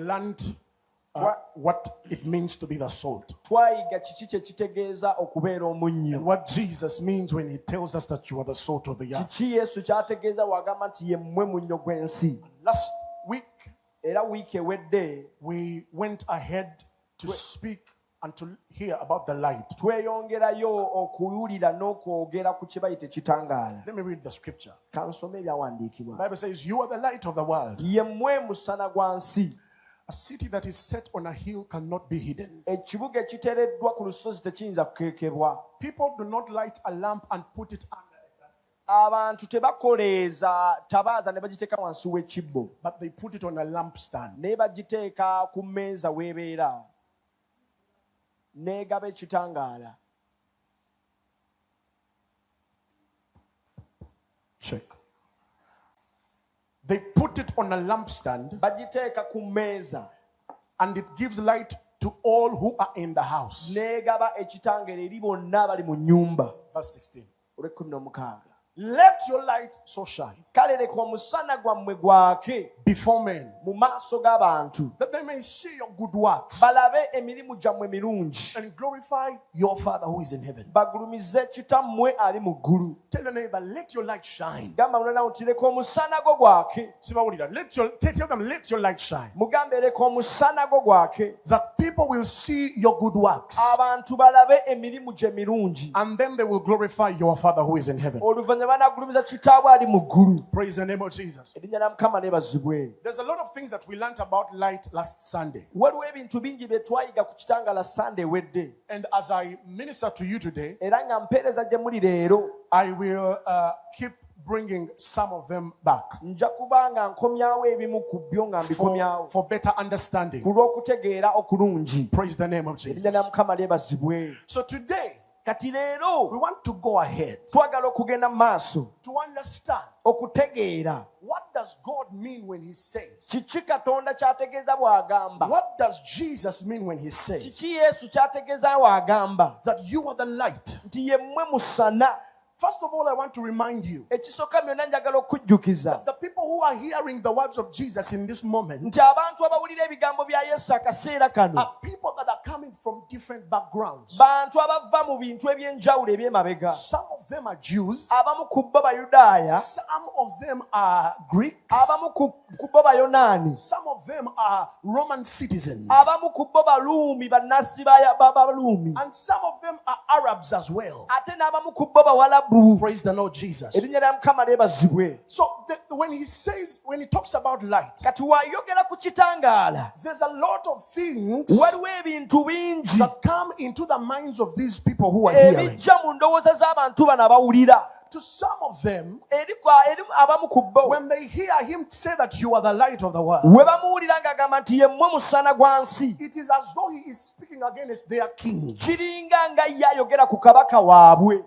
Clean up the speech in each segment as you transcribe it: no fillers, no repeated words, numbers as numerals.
learned what it means to be the salt. And what Jesus means when he tells us that you are the salt of the earth. Last week, we went ahead to speak and to hear about the light. Let me read the scripture. The Bible says, you are the light of the world. A city that is set on a hill cannot be hidden. People do not light a lamp and put it under a basket, but they put it on a lampstand. Check. They put it on a lampstand and it gives light to all who are in the house. Verse 16. Let your light so shine before men, that they may see your good works and glorify your Father who is in heaven. Tell your neighbor, let your light shine. Tell them, let your light shine. That people will see your good works and then they will glorify your Father who is in heaven. Praise the name of Jesus. There's a lot of things that we learned about light last Sunday. And as I minister to you today, I will keep bringing some of them back for better understanding. Praise the name of Jesus. So today, we want to go ahead to understand what does God mean when he says, what does Jesus mean when he says that you are the light. First of all, I want to remind you that the people who are hearing the words of Jesus in this moment are people that are coming from different backgrounds. Some of them are Jews. Some of them are Greeks. Some of them are Roman citizens. And some of them are Arabs as well. Praise the Lord Jesus. So when he talks about light, there's a lot of things that come into the minds of these people who are hearing. To some of them, when they hear him say that you are the light of the world, it is as though he is speaking against their kings. For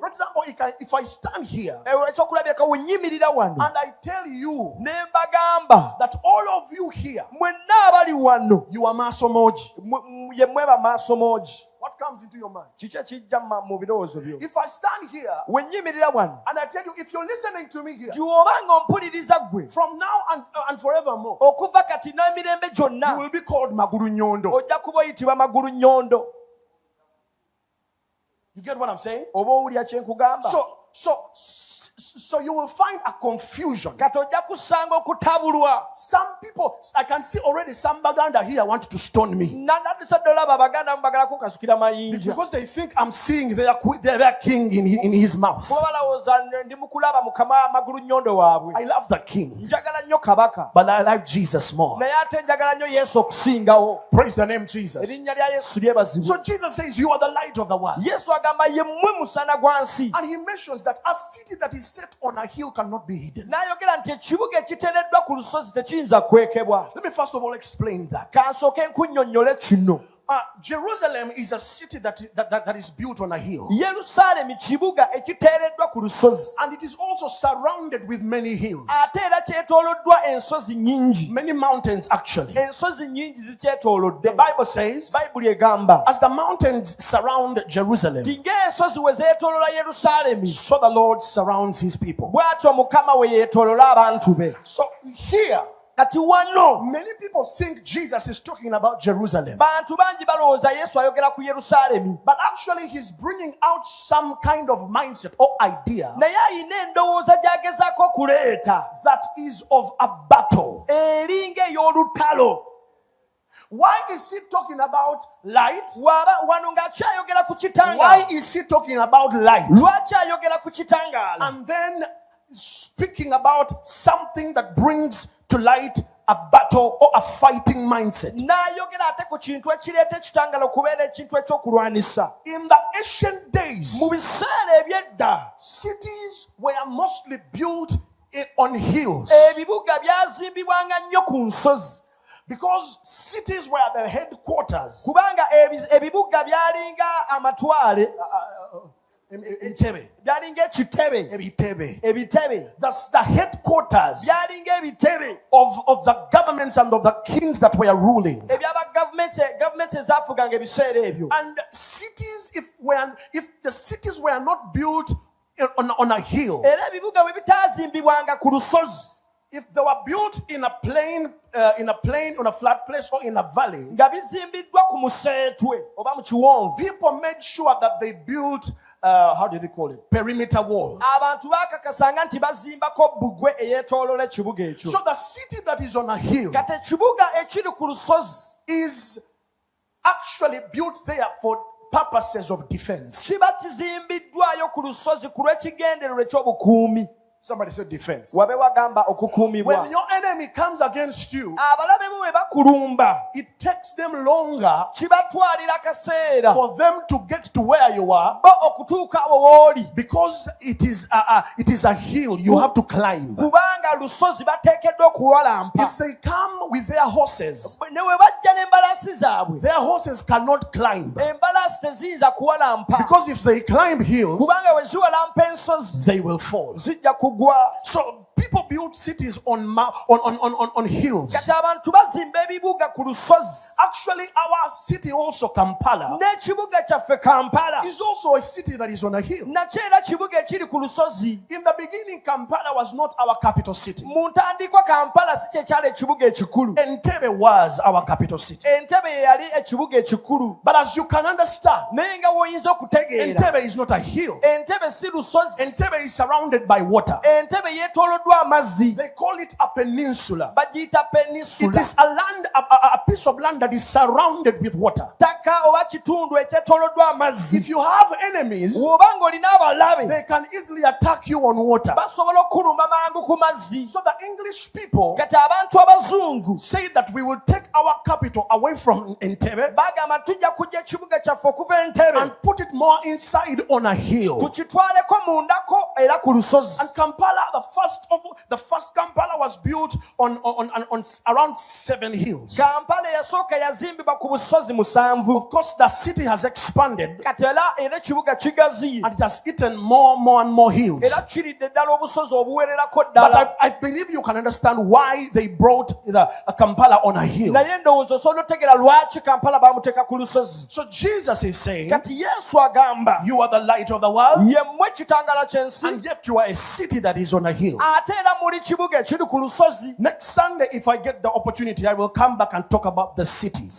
example, if I stand here and I tell you that all of you here, you are masomoji. What comes into your mind? If I stand here and I tell you, if you're listening to me here, from now and forevermore, you will be called Maguru Nyondo. You get what I'm saying? So you will find a confusion. Some people, I can see already some Baganda here want to stone me because they think I'm seeing their king in his mouth. I love the king, but I like Jesus more. Praise the name Jesus. So Jesus says you are the light of the world, and he mentions that a city that is set on a hill cannot be hidden. Let me first of all explain that. Jerusalem is a city that is built on a hill. And it is also surrounded with many hills. Many mountains actually. The Bible says, as the mountains surround Jerusalem, so the Lord surrounds his people. So here, Many people think Jesus is talking about Jerusalem. But actually he's bringing out some kind of mindset or idea that is of a battle. Why is he talking about light? Why is he talking about light? And then speaking about something that brings to light a battle or a fighting mindset. In the ancient days, cities were mostly built on hills. Because cities were the headquarters. That's the headquarters of the governments and of the kings that were ruling. And cities, if the cities were not built on a hill, if they were built in a plain, on a flat place, or in a valley, people made sure that they built how do they call it? Perimeter walls. So the city that is on a hill is actually built there for purposes of defense. Somebody said defense. When your enemy comes against you, it takes them longer for them to get to where you are, because it is a hill you have to climb. If they come with their horses, their horses cannot climb, because if they climb hills, they will fall. So people build cities on hills. Actually, our city also, Kampala, is also a city that is on a hill. In the beginning, Kampala was not our capital city. Entebbe was our capital city. But as you can understand, Entebbe is not a hill. Entebbe is surrounded by water. They call it a peninsula. It is a land, a piece of land that is surrounded with water. If you have enemies, they can easily attack you on water. So the English people say that we will take our capital away from Entebbe and put it more inside on a hill. And Kampala, the first Kampala was built on around 7 hills. Of course, the city has expanded and it has eaten more and more hills. But I believe you can understand why they brought Kampala on a hill. So Jesus is saying, you are the light of the world, and yet you are a city that is on a hill. Next Sunday, if I get the opportunity, I will come back and talk about the city.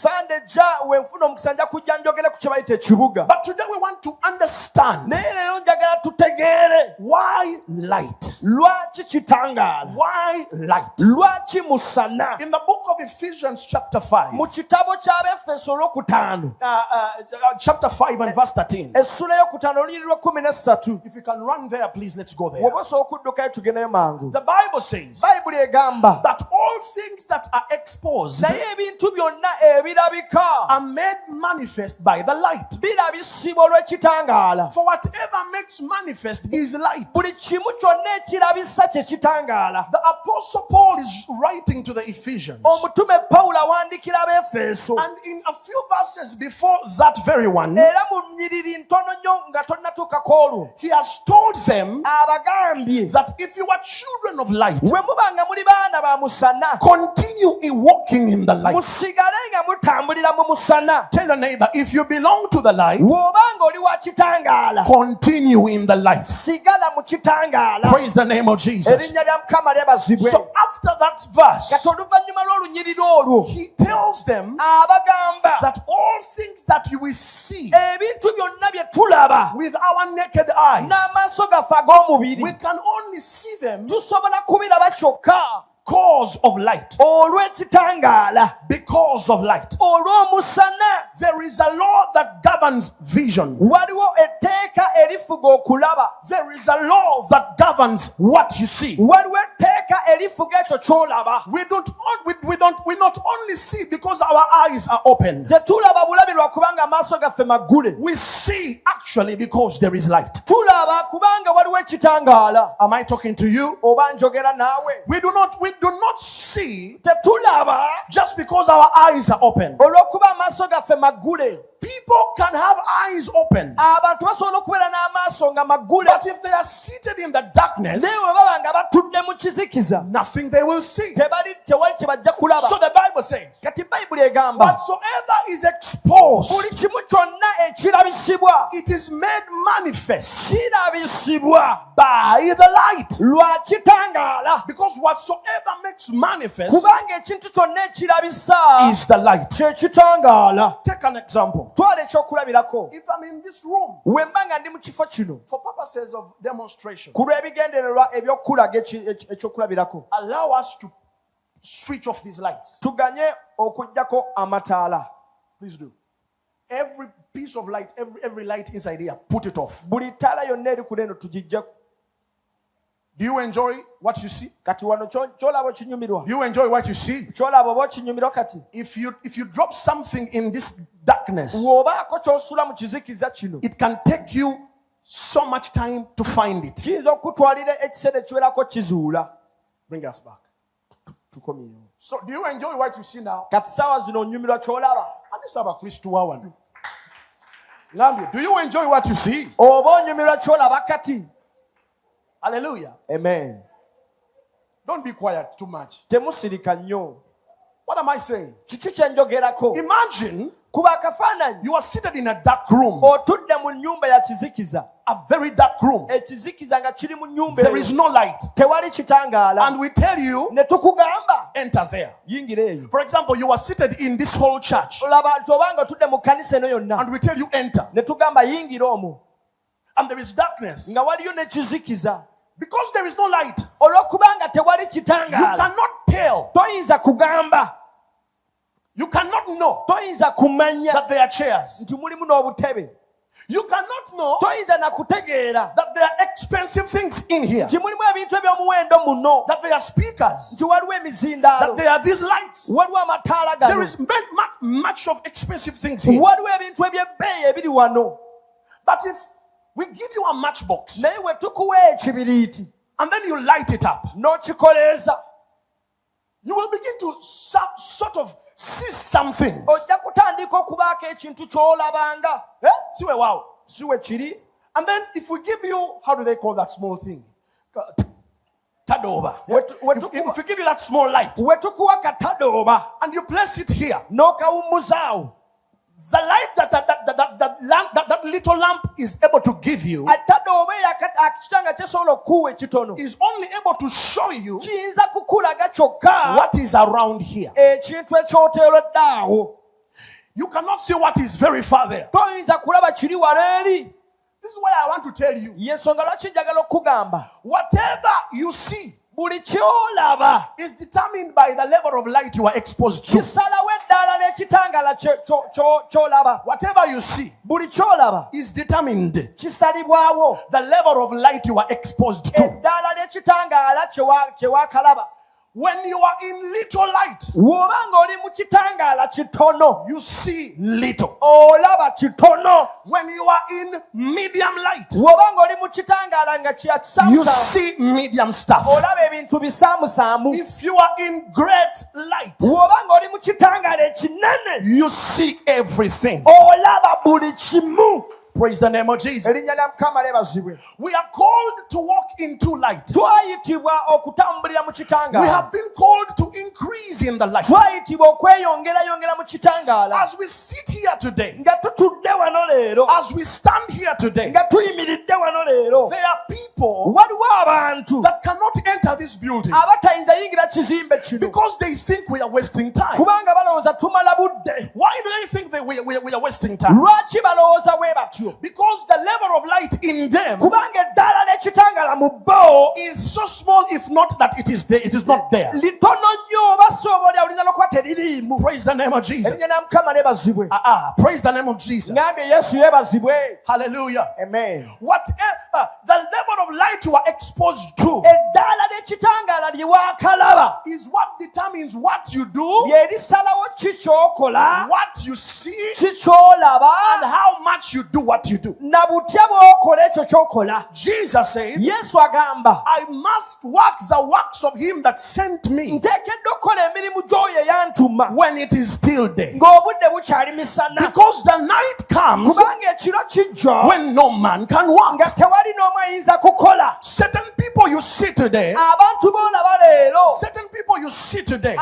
But today we want to understand why light. Why light? In the book of Ephesians chapter 5, chapter 5 and verse 13. If you can run there, please, let's go there. The Bible says that all things that are exposed are made manifest by the light. For whatever makes manifest is light. The Apostle Paul is writing to the Ephesians, and in a few verses before that very one, he has told them that if you are children of light, continue in walking in the light. Tell your neighbor, if you belong to the light, continue in the light. Praise the name of Jesus. So after that verse, he tells them that all things that you will see with our naked eyes, we can only see them because of light. Because of light. There is a law that governs vision. There is a law that governs what you see. We not only see because our eyes are open. We see actually because there is light. Am I talking to you? We do not see just because our eyes are open. People can have eyes open, but if they are seated in the darkness, nothing they will see. So the Bible says, whatsoever is exposed, it is made manifest by the light. Because whatsoever makes manifest is the light. Take an example. If I'm in this room for purposes of demonstration, allow us to switch off these lights. Please do. Every piece of light, every light inside here, put it off. Do you enjoy what you see? Do you enjoy what you see? If you drop something in this darkness, it can take you so much time to find it. Bring us back. So do you enjoy what you see now? Do you enjoy what you see? Hallelujah. Amen. Don't be quiet too much. What am I saying? Imagine you are seated in a dark room. A very dark room. There is no light. And we tell you, enter there. For example, you are seated in this whole church. And we tell you, enter. And there is darkness. Because there is no light, you cannot tell. You cannot know that there are chairs. You cannot know that there are expensive things in here. That there are speakers. That there are these lights. There is much of expensive things here. But if we give you a matchbox and then you light it up, you will begin to sort of see something. And then if we give you, how do they call that small thing? Tadoba. If we give you that small light and you place it here, the light that little lamp is able to give you is only able to show you what is around here. You cannot see what is very far there. This is why I want to tell you, whatever you see is determined by the level of light you are exposed to. Whatever you see is determined the level of light you are exposed to. When you are in little light, you see little. When you are in medium light, you see medium stuff. If you are in great light, you see everything. Praise the name of Jesus. We are called to walk into light. We have been called to increase in the light. As we sit here today, as we stand here today, there are people that cannot enter this building because they think we are wasting time. Why do they think that we are wasting time? Because the level of light in them is so small, if not that it is there, it is not there. Praise the name of Jesus. Praise the name of Jesus. Hallelujah. Amen. Whatever the level of light you are exposed to is what determines what you do, what you see, and how much you do what you do. Jesus said, I must work the works of him that sent me when it is still day. Because the night comes when no man can work. Certain people you see today, certain people you see today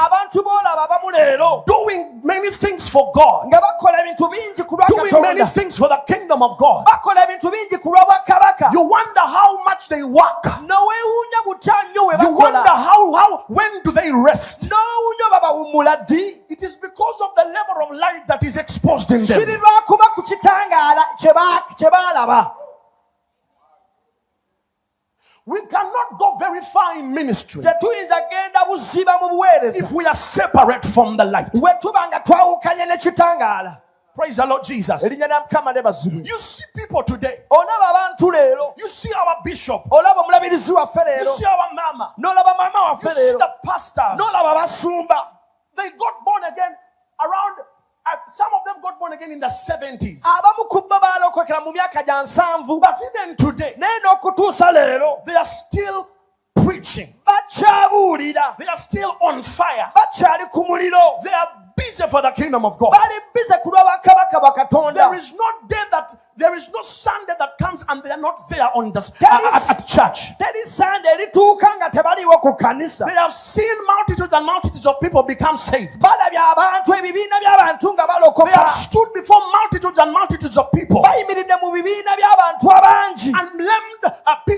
doing many things for God, doing many things for the kingdom of God. You wonder how much they work. You wonder how when do they rest? It is because of the level of light that is exposed in them. We cannot go very far in ministry if we are separate from the light. Praise the Lord Jesus. You see people today. You see our bishop. You see our mama. You see the pastors. They got born again around. Some of them got born again in the 70s. But even today, they are still preaching. They are still on fire. They are busy for the kingdom of God. There is no Sunday that comes and they are not there on the at church. They have seen multitudes and multitudes of people become saved. They have stood before multitudes and multitudes of people, and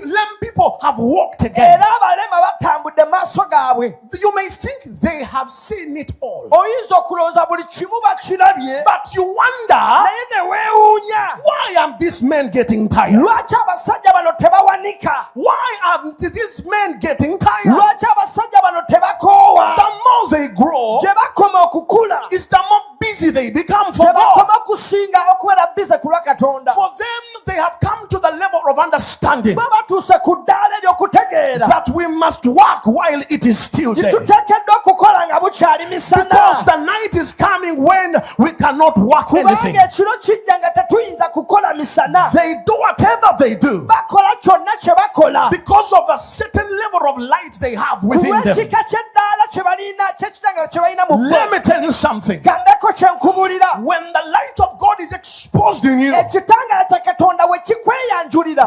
lame people have walked again. You may think they have seen it all, but you wonder, why are these men getting tired? Why are these men getting tired? The more they grow, is the more busy they become for God. For them, they have come to the level of understanding that we must work while it is still day. Because the night is coming when we cannot work anything. They do whatever they do because of a certain level of light they have within them. Let me tell you something. When the light of God is exposed in you,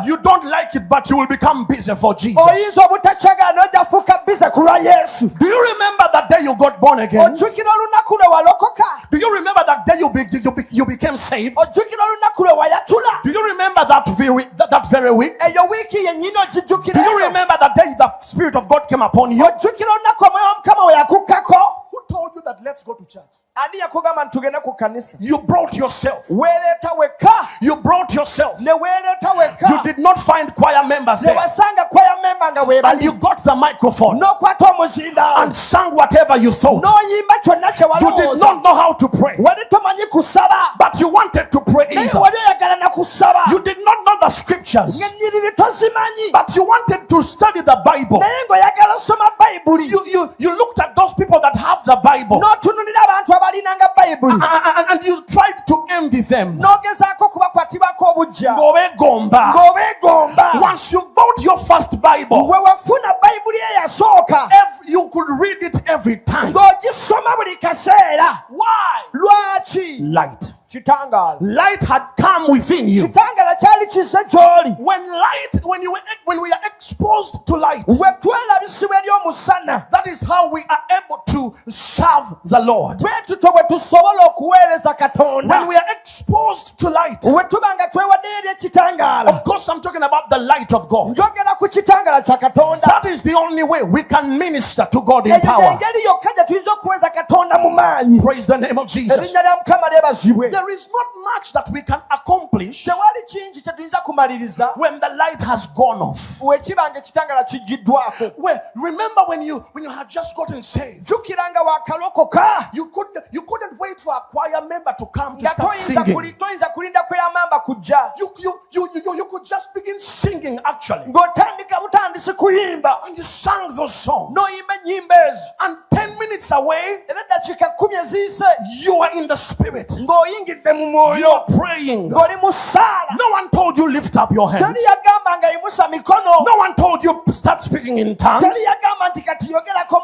you don't like it, but you will become busy for Jesus. Do you remember that day you got born again? Do you remember that day you became saved? Do you remember that very week? Do you remember that day the Spirit of God came upon you? Who told you that let's go to church? You brought yourself. You brought yourself. You did not find choir members there, and you got the microphone and sang whatever you thought. You did not know how to pray, but you wanted to pray either. You did not know the scriptures, but you wanted to study the Bible. You looked at those people that have the Bible, and you tried to envy them. Once you bought your first Bible, you could read it every time. Why? Light. Light had come within you. When we are exposed to light, that is how we are able to serve the Lord. When we are exposed to light, of course I'm talking about the light of God. That is the only way we can minister to God in power. Praise the name of Jesus. There is not much that we can accomplish when the light has gone off. Remember when you had just gotten saved, you couldn't wait for a choir member to come to start singing. You could just begin singing actually. And you sang those songs. And 10 minutes away, you are in the spirit. You are praying. No one told you lift up your hands. No one told you start speaking in tongues.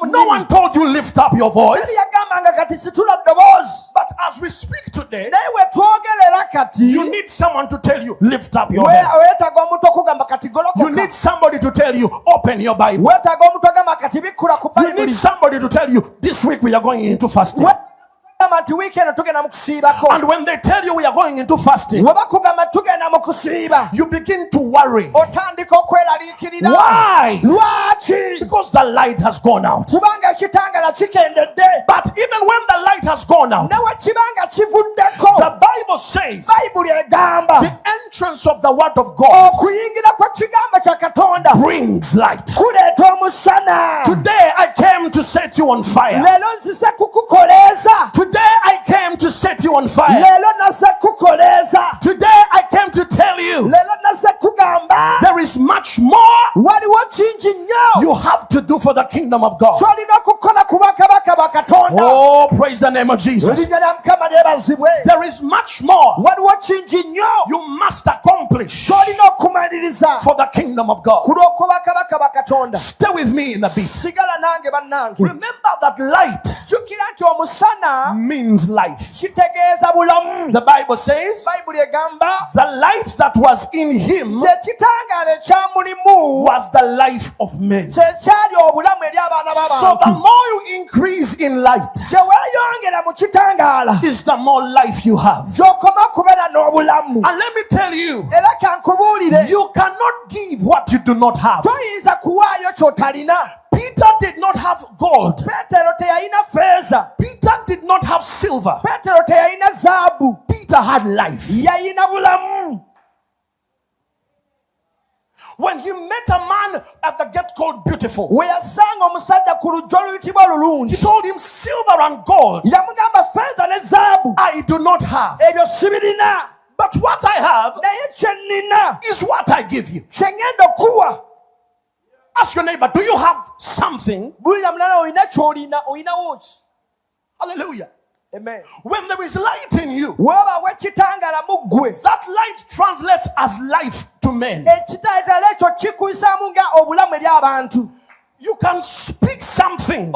No one told you lift up your voice. But as we speak today, you need someone to tell you lift up your hands. You need somebody to tell you open your Bible. You need somebody to tell you this week we are going into fasting. And when they tell you we are going into fasting, you begin to worry. Why? Because the light has gone out. But even when the light has gone out, the Bible says the entrance of the word of God brings light. Today I came to set you on fire. Today I came to set you on fire. Today I came to tell you there is much more you have to do for the kingdom of God. Oh, praise the name of Jesus. There is much more you must accomplish for the kingdom of God. Stay with me in a bit. Remember that light means life. The Bible says the light that was in him was the life of men. So the more you increase in light is the more life you have. And let me tell you, you cannot give what you do not have. Peter did not have gold. Peter did not have silver. Peter had life. When he met a man at the gate called Beautiful, he told him, silver and gold I do not have, but what I have is what I give you. Ask your neighbor, do you have something? Hallelujah. Amen. When there is light in you, that light translates as life to men. You can speak something,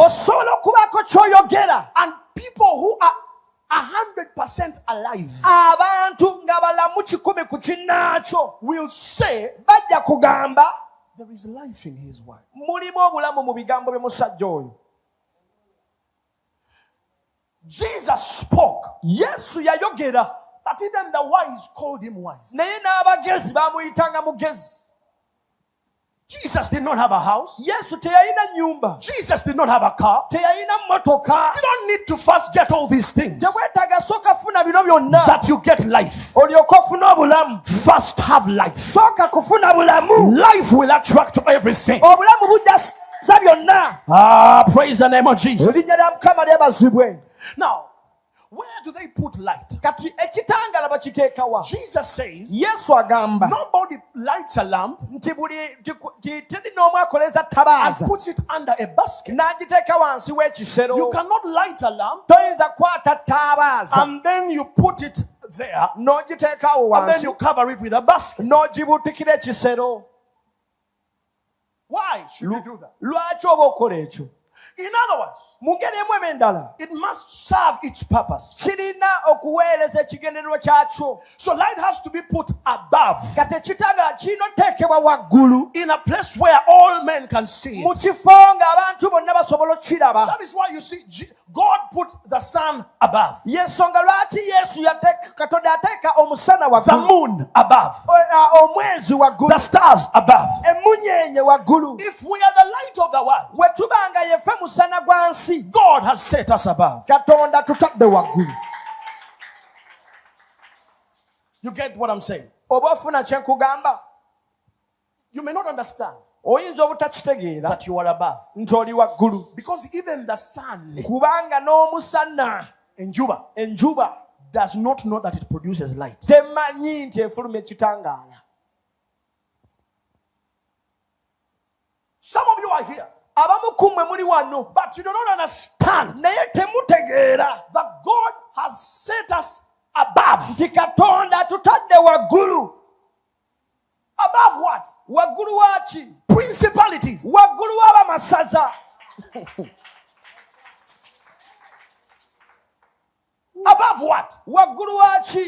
and people who are 100% alive will say there is life in his word. Jesus spoke. That even the wise called him wise. Jesus did not have a house. Jesus did not have a car. You don't need to first get all these things that you get life. First have life. Life will attract to everything. Praise the name of Jesus. Now, where do they put light? Jesus says nobody lights a lamp and puts it under a basket. You cannot light a lamp and then you put it there and then you cover it with a basket. Why should you do that? In other words, it must serve its purpose. So light has to be put above, in a place where all men can see it. That is why you see God put the sun above, the moon above, the stars above. If we are the light of the world, God has set us above. You get what I'm saying? You may not understand that you are above, because even the sun in Juba does not know that it produces light. Some of you are here, but you do not understand that God has set us above. Above what? Principalities. Above what?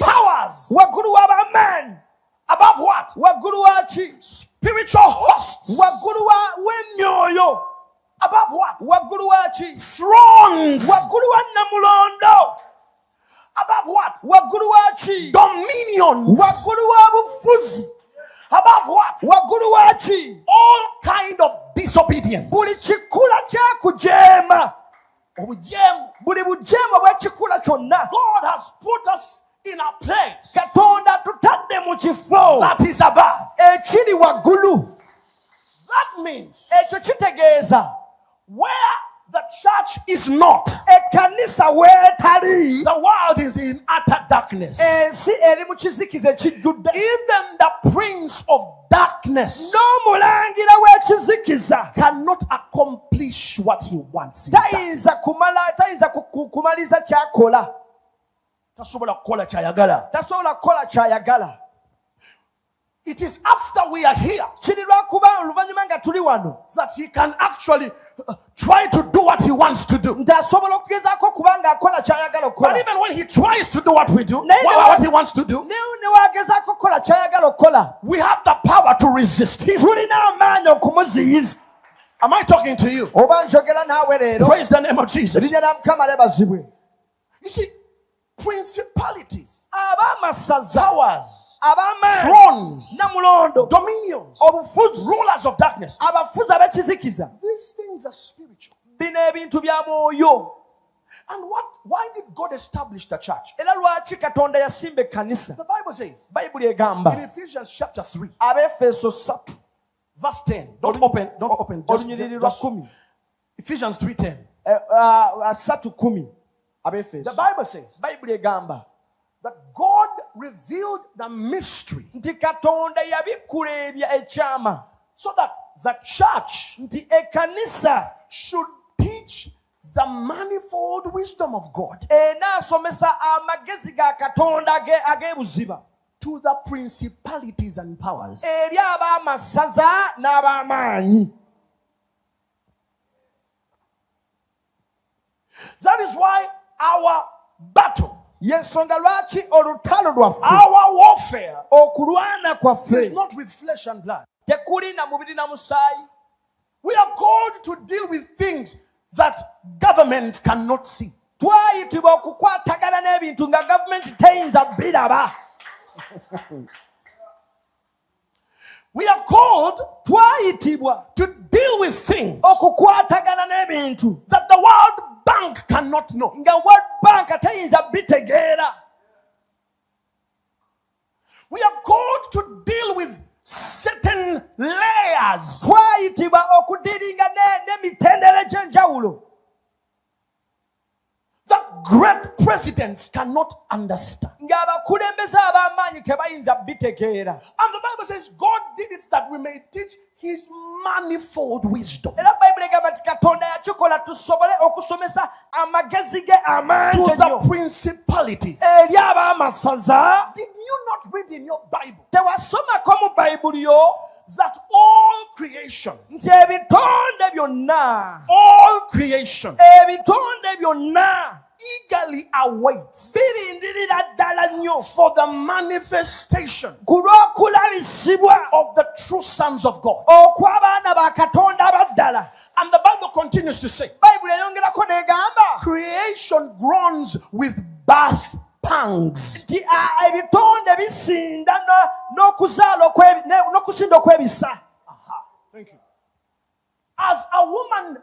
Powers. Above what? Spiritual hosts. Above what? Thrones. Above what? Dominions. Above what? All kind of disobedience. God has put us in a place that is above. That means where the church is not, the world is in utter darkness. Even the prince of darkness cannot accomplish what he wants. It is after we are here that he can actually try to do what he wants to do. But even when he tries to do what we do, what he wants to do, we have the power to resist him. Am I talking to you? Praise the name of Jesus. You see, principalities, powers, thrones, dominions, rulers of darkness, these things are spiritual. And why did God establish the church? The Bible says in Ephesians chapter 3 verse 10. Don't open, just Ephesians 3:10. The Bible says that God revealed the mystery so that the church should teach the manifold wisdom of God to the principalities and powers. That is why our battle, our warfare is not with flesh and blood. We are called to deal with things that government cannot see. We are called to deal with things that the World Bank cannot know. We are called to deal with certain layers that great presidents cannot understand. And the Bible says God did it that we may teach his manifold wisdom to the principalities. Did you not read in your Bible that all creation, all creation eagerly awaits for the manifestation of the true sons of God. And the Bible continues to say, creation groans with birth pangs. Thank you. As a woman